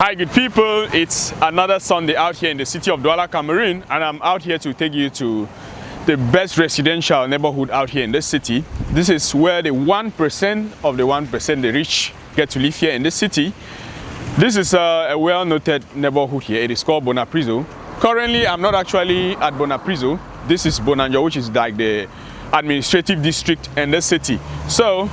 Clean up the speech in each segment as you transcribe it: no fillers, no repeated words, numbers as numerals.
Hi good people, it's another Sunday out here in the city of Douala Cameroon, and I'm out here to take you to the best residential neighborhood out here in this city. This is where the 1% of the 1%, the rich, get to live here in this city. This is a well-noted neighborhood here. It is called Bonapriso. Currently, I'm not actually at Bonapriso. This is Bonanjo, which is like the administrative district in the city. So,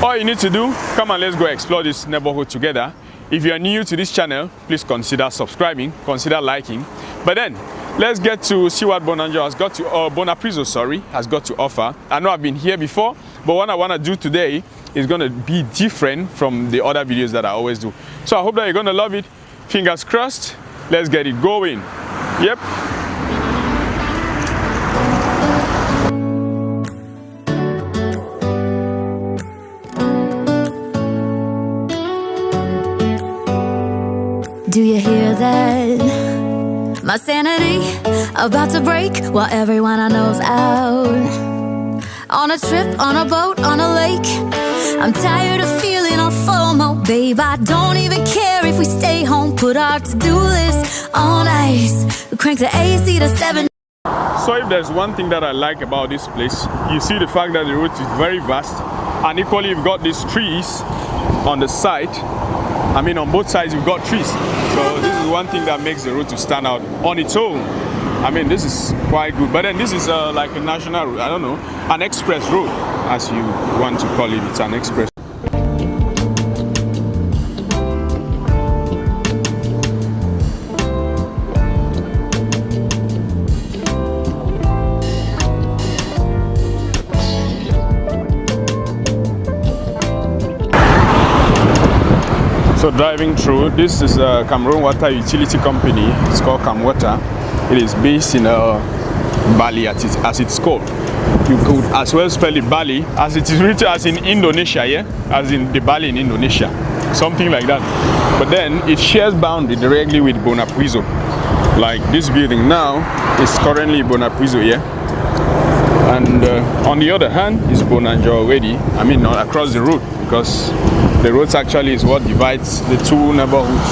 all you need to do, come and let's go explore this neighborhood together. If you are new to this channel, please consider subscribing, consider liking. But then, let's get to see what Bonapriso has got to offer. I know I've been here before, but what I want to do today is going to be different from the other videos that I always do. So I hope that you're going to love it. Fingers crossed. Let's get it going. Yep. Do you hear that? My sanity about to break while everyone I know's out. On a trip, on a boat, on a lake. I'm tired of feeling all FOMO, babe. I don't even care if we stay home. Put our to-do list on ice. Crank the AC to 7. So if there's one thing that I like about this place, you see the fact that the road is very vast, and equally you've got these trees on the side. I mean, on both sides you've got trees. So this is one thing that makes the road to stand out on its own. I mean, this is quite good. But then this is like a national road, I don't know, an express road, as you want to call it. It's an express. So driving through, this is a Cameroon water utility company. It's called Cam Water. It is based in Bali as it's called. You could as well spell it Bali as it is written as in Indonesia, yeah? As in the Bali in Indonesia. Something like that. But then it shares boundary directly with Bonapriso. Like this building now is currently Bonapriso, yeah? And on the other hand is Bonanjo already. I mean, not across the road, because the roads actually is what divides the two neighborhoods.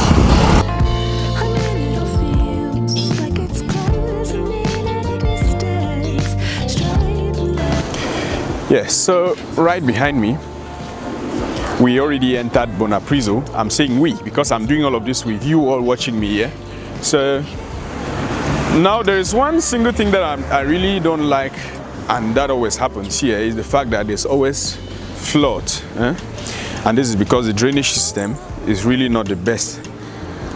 Yes, so right behind me, we already entered Bonapriso. I'm saying we because I'm doing all of this with you all watching me here. So now there is one single thing that I really don't like, and that always happens here, is the fact that there's always flood. And this is because the drainage system is really not the best.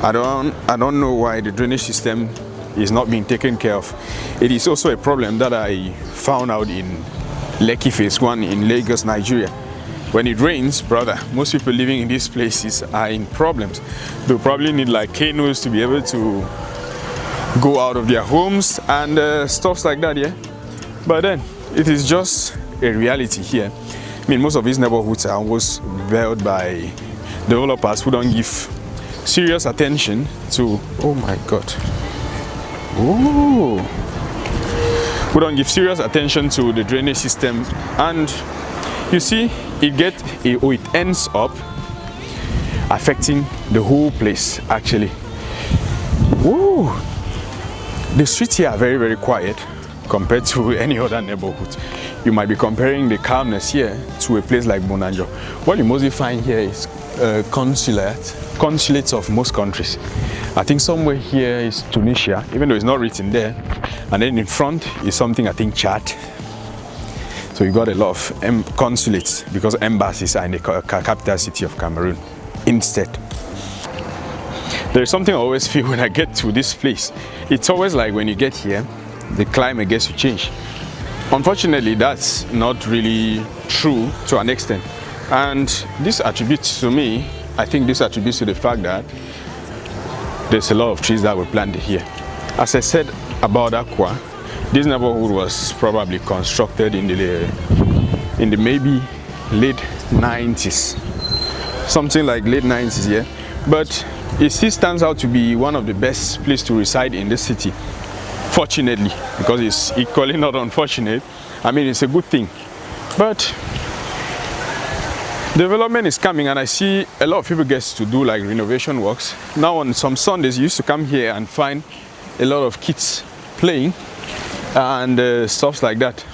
I don't know why the drainage system is not being taken care of. It is also a problem that I found out in Lekki Phase 1 in Lagos, Nigeria. When it rains, brother, most people living in these places are in problems. They'll probably need like canoes to be able to go out of their homes and stuff like that, yeah? But then, it is just a reality here. I mean, most of these neighborhoods are almost built by developers who don't give serious attention to, oh my God, ooh, who don't give serious attention to the drainage system, and you see, it ends up affecting the whole place actually. Ooh, the streets here are very, very quiet compared to any other neighborhood. You might be comparing the calmness here to a place like Bonanjo. What you mostly find here is consulates of most countries. I think somewhere here is Tunisia, even though it's not written there. And then in front is something I think Chad. So you got a lot of consulates because embassies are in the capital city of Cameroon instead. There's something I always feel when I get to this place. It's always like when you get here, the climate gets to change. Unfortunately, that's not really true to an extent. And this attributes to me, I think this attributes to the fact that there's a lot of trees that were planted here. As I said about Aqua, this neighborhood was probably constructed in the maybe late 90s. Something like late 90s, yeah. But it still stands out to be one of the best places to reside in the city. Fortunately, because it's equally not unfortunate. I mean, it's a good thing. But Development is coming, and I see a lot of people get to do like renovation works. Now on some Sundays, you used to come here and find a lot of kids playing and stuff like that.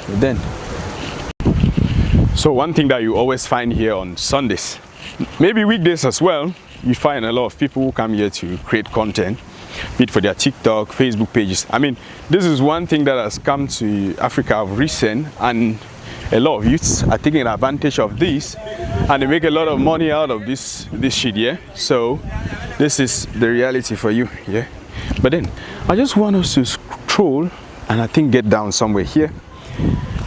Then, so one thing that you always find here on Sundays, maybe weekdays as well, you find a lot of people who come here to create content, be it for their TikTok, Facebook pages. I mean, this is one thing that has come to Africa of recent, and a lot of youths are taking advantage of this, and they make a lot of money out of this shit, yeah. So this is the reality for you, yeah. But then I just want us to scroll and I think get down somewhere here.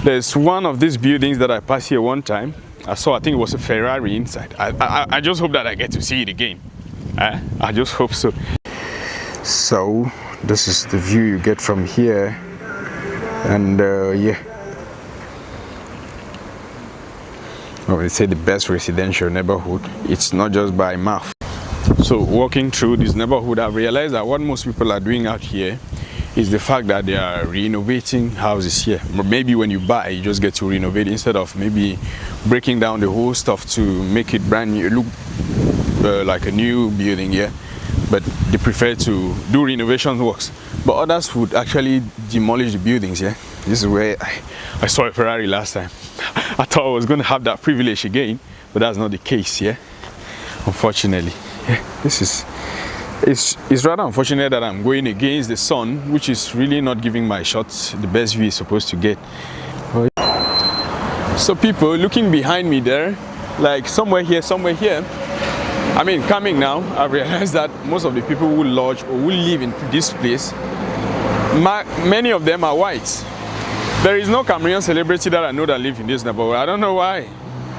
There's one of these buildings that I passed here one time. I think it was a Ferrari inside. I just hope that I get to see it again. I just hope so. So this is the view you get from here, and yeah. Oh, they say the best residential neighborhood. It's not just by mouth. So walking through this neighborhood, I've realized that what most people are doing out here is the fact that they are renovating houses here. Maybe when you buy, you just get to renovate instead of maybe breaking down the whole stuff to make it brand new, look like a new building, yeah. But they prefer to do renovation works. But others would actually demolish the buildings, yeah. This is where I saw a Ferrari last time. I thought I was going to have that privilege again, but that's not the case, yeah. Unfortunately, yeah. It's rather unfortunate that I'm going against the sun, which is really not giving my shots the best view it's supposed to get. So people looking behind me there, like somewhere here, I mean, coming now, I realized that most of the people who lodge or who live in this place, many of them are whites. There is no Cameroonian celebrity that I know that live in this neighborhood. I don't know why.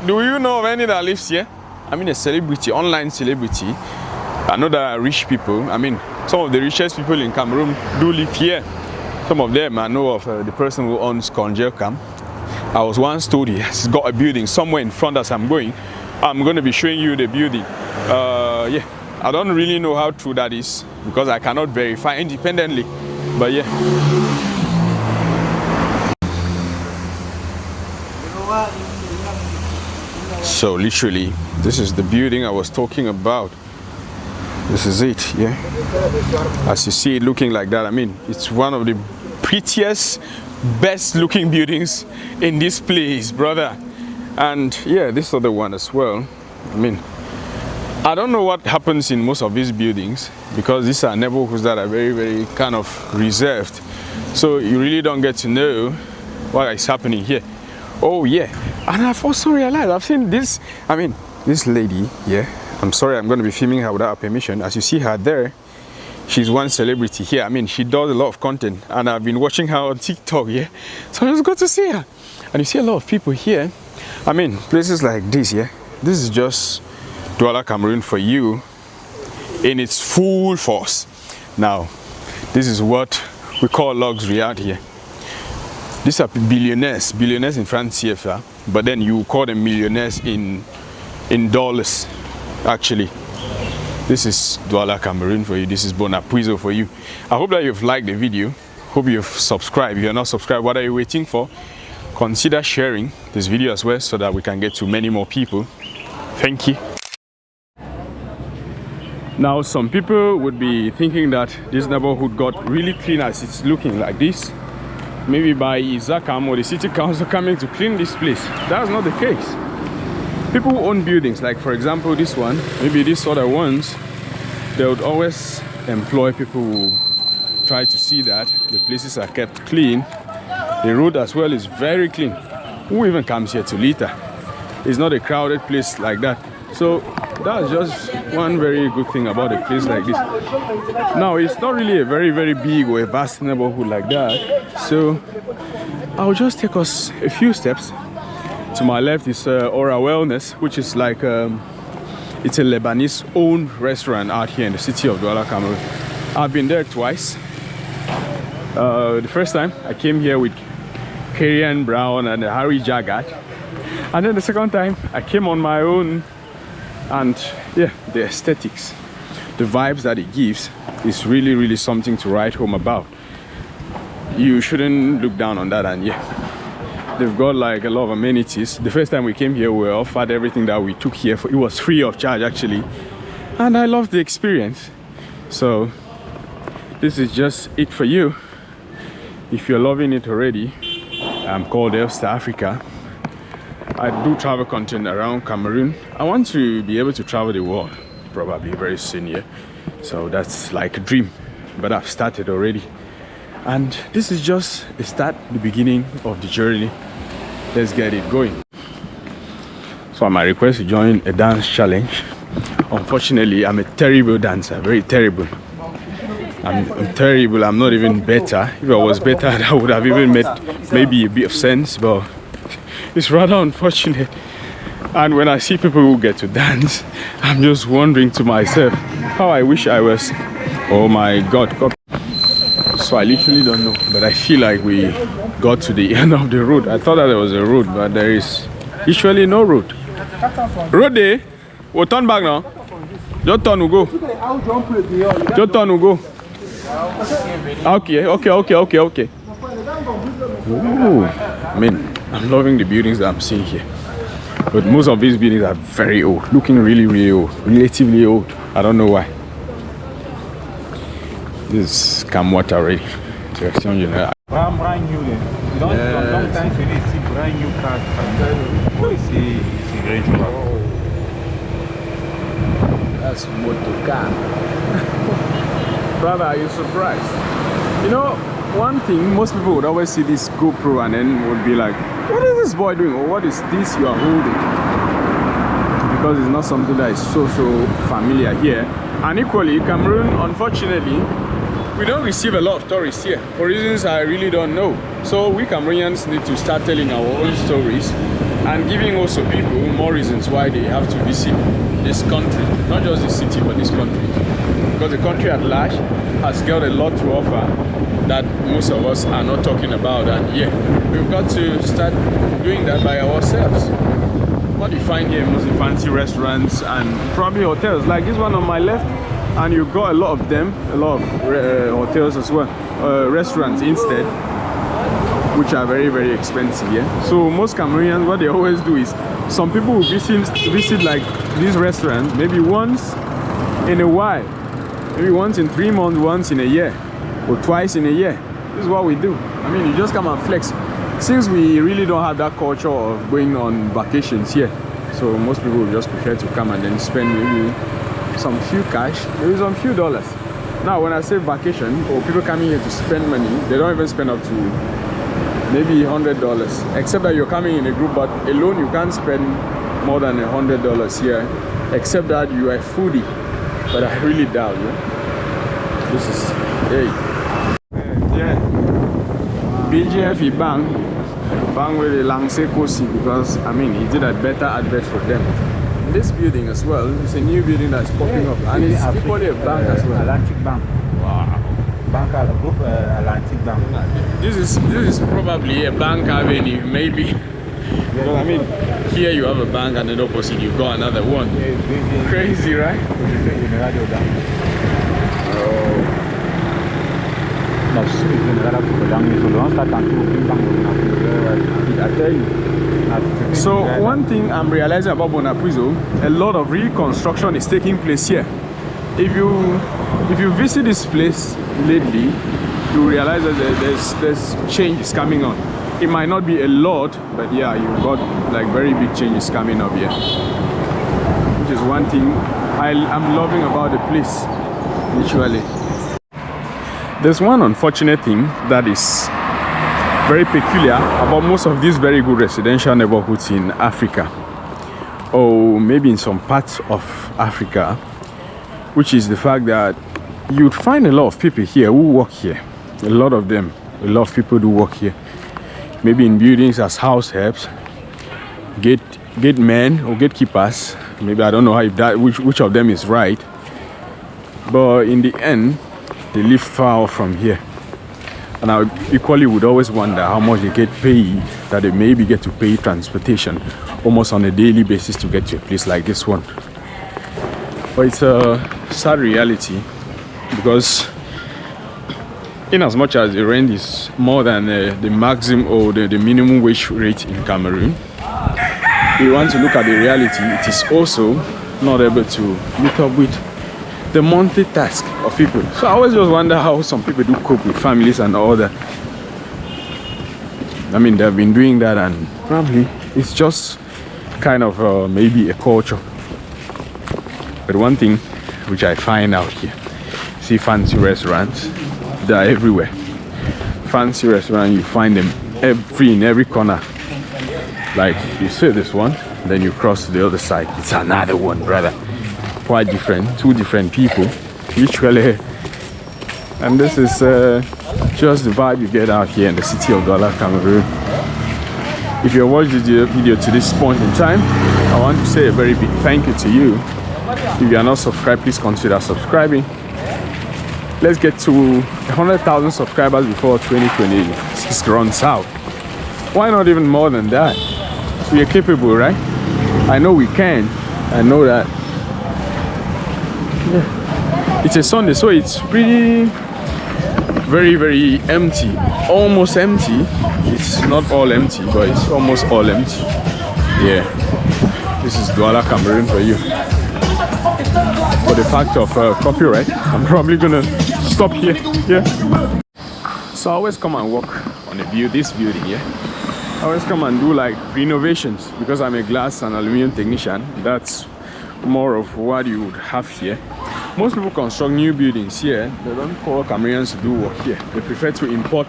Do you know of any that lives here? I mean, a celebrity, online celebrity. I know that are rich people. I mean, some of the richest people in Cameroon do live here. Some of them, I know of the person who owns Congelcam. I was once told he's got a building somewhere in front as I'm going. I'm going to be showing you the building. Yeah, I don't really know how true that is because I cannot verify independently. But yeah. So literally, this is the building I was talking about. This is it, yeah. As you see it looking like that, I mean, it's one of the prettiest, best looking buildings in this place, brother. And yeah, this other one as well. I mean, I don't know what happens in most of these buildings because these are neighborhoods that are very, very kind of reserved. So you really don't get to know what is happening here. Oh yeah, and I've also realized, I've seen this, I mean, this lady, yeah. I'm sorry, I'm going to be filming her without her permission. As you see her there, she's one celebrity here. I mean, she does a lot of content and I've been watching her on TikTok, yeah. So it's good to see her. And you see a lot of people here. I mean, places like this, yeah. This is just Douala Cameroon for you in its full force. Now, this is what we call luxury out here. These are billionaires in France CFA, but then you call them millionaires in dollars. Actually, this is Douala Cameroon for you. This is Bonapriso for you. I hope that you've liked the video. Hope you've subscribed. If you're not subscribed, what are you waiting for? Consider sharing this video as well so that we can get to many more people. Thank you. Now, some people would be thinking that this neighborhood got really clean as it's looking like this. Maybe by Izakam or the city council coming to clean this place. That's not the case. People who own buildings, like for example this one, maybe these other ones, they would always employ people who try to see that the places are kept clean. The road as well is very clean. Who even comes here to litter? It's not a crowded place like that. So that's just one very good thing about a place like this. Now, it's not really a very, very big or a vast neighborhood like that. So I'll just take us a few steps. To my left is Aura Wellness, which is like it's a Lebanese owned restaurant out here in the city of Douala Cameroon. I've been there twice. The first time I came here with Karian Brown and Harry Jagat, and then the second time I came on my own. And yeah, the aesthetics, the vibes that it gives is really, really something to write home about. You shouldn't look down on that. And yeah, They've got like a lot of amenities. The first time we came here, we were offered everything that we took here for. It was free of charge actually, and I loved the experience. So this is just it for you. If you're loving it already, I'm called Elster Africa. I do travel content around Cameroon. I want to be able to travel the world probably very soon, yeah. So that's like a dream, but I've started already. And this is just the start, the beginning of the journey. Let's get it going. So I might request to join a dance challenge. Unfortunately, I'm a terrible dancer, very terrible. I'm terrible. I'm not even better. If I was better, I would have even made maybe a bit of sense, but it's rather unfortunate. And when I see people who get to dance, I'm just wondering to myself how I wish I was. Oh my God. So I literally don't know, but I feel like we got to the end of the road. I thought that there was a road, but there is literally no road. Road there? We'll turn back now. Your turn will go. Your turn will go. Okay. Ooh, I mean, I'm loving the buildings that I'm seeing here. But most of these buildings are very old, looking really old, relatively old. I don't know why. This is cam water already. Brand new. Brand new. Sometimes you see brand new cars. That's motor car. Brother, are you surprised? You know, one thing, most people would always see this GoPro and then would be like, what is this boy doing? Or what is this you are holding? Because it's not something that is so familiar here. And equally, Cameroon, unfortunately, we don't receive a lot of tourists here for reasons I really don't know. So we Cameroonians need to start telling our own stories and giving also people more reasons why they have to visit this country. Not just this city, but this country. Because the country at large has got a lot to offer that most of us are not talking about, and yeah, we've got to start doing that by ourselves. What you find here, mostly fancy restaurants and probably hotels like this one on my left, and you've got a lot of them, a lot of hotels as well, restaurants instead, which are very expensive. Yeah, so most Cameroonians, what they always do is, some people will visit like these restaurants maybe once in a while, maybe once in 3 months, once in a year, or twice in a year. This is what we do. I mean, you just come and flex. Since we really don't have that culture of going on vacations here, so most people will just prefer to come and then spend maybe some few cash, maybe some few dollars. Now, when I say vacation, or people coming here to spend money, they don't even spend up to maybe $100, except that you're coming in a group, but alone you can't spend more than $100 here, except that you are a foodie. But I really doubt, yeah. This is, hey, yeah. BGF Bank with the Langse Kosi, because I mean he did a better advert for them. This building as well, it's a new building that's popping up, and it's equally a bank as well. Atlantic Bank. Wow. Bank group Atlantic Bank. This is probably a bank avenue, maybe. Because I mean, here you have a bank and then opposite you've got another one. Crazy, right? So one thing I'm realizing about Bonapriso, a lot of reconstruction is taking place here. If you visit this place lately, you realize that there's changes coming on. It might not be a lot, but yeah, you've got like very big changes coming up here, which is one thing I'm loving about the place, literally. There's one unfortunate thing that is very peculiar about most of these very good residential neighborhoods in Africa, or maybe in some parts of Africa, which is the fact that you'd find a lot of people here who work here. A lot of people do work here. Maybe in buildings as house helps, gate men or gatekeepers. Maybe I don't know which of them is right. But in the end, they live far off from here. And I equally would always wonder how much they get paid, that they maybe get to pay transportation almost on a daily basis to get to a place like this one. But it's a sad reality, because in as much as the rent is more than the maximum or the minimum wage rate in Cameroon, we want to look at the reality. It is also not able to meet up with the monthly task of people. So I always just wonder how some people do cope with families and all that. I mean, they've been doing that, and probably it's just kind of maybe a culture. But one thing which I find out here, see fancy restaurants, they're everywhere. Fancy restaurants, you find them in every corner. Like you see this one, then you cross to the other side, it's another one, brother. Quite different, two different people, literally. And this is just the vibe you get out here in the city of Douala Cameroon. If you're watching the video to this point in time, I want to say a very big thank you to you. If you are not subscribed, please consider subscribing. Let's get to 100,000 subscribers before 2026 runs out. Why not even more than that? We are capable, right? I know we can. I know that. Yeah. It's a Sunday, so it's pretty very empty. Almost empty. It's not all empty, but it's almost all empty. Yeah. This is Douala Cameroon for you. For the fact of copyright, I'm probably gonna stop here. Yeah. So I always come and walk on this building here. I always come and do like renovations because I'm a glass and aluminum technician. That's more of what you would have here. Most people construct new buildings here. They don't call Cameroonians to do work here. They prefer to import